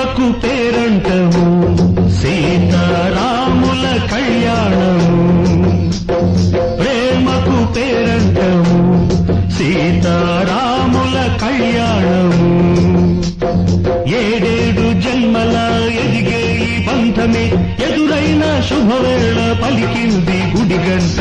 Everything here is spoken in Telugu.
ప్రేమకు పేరంటము సీతారాముల కళ్యాణము ప్రేమకు పేరంటము సీతారాముల కళ్యాణము ఏడేడు జన్మల ఎదిగే ఈ బంధమే ఎదురైన శుభవేళ పలికింది గుడిగంట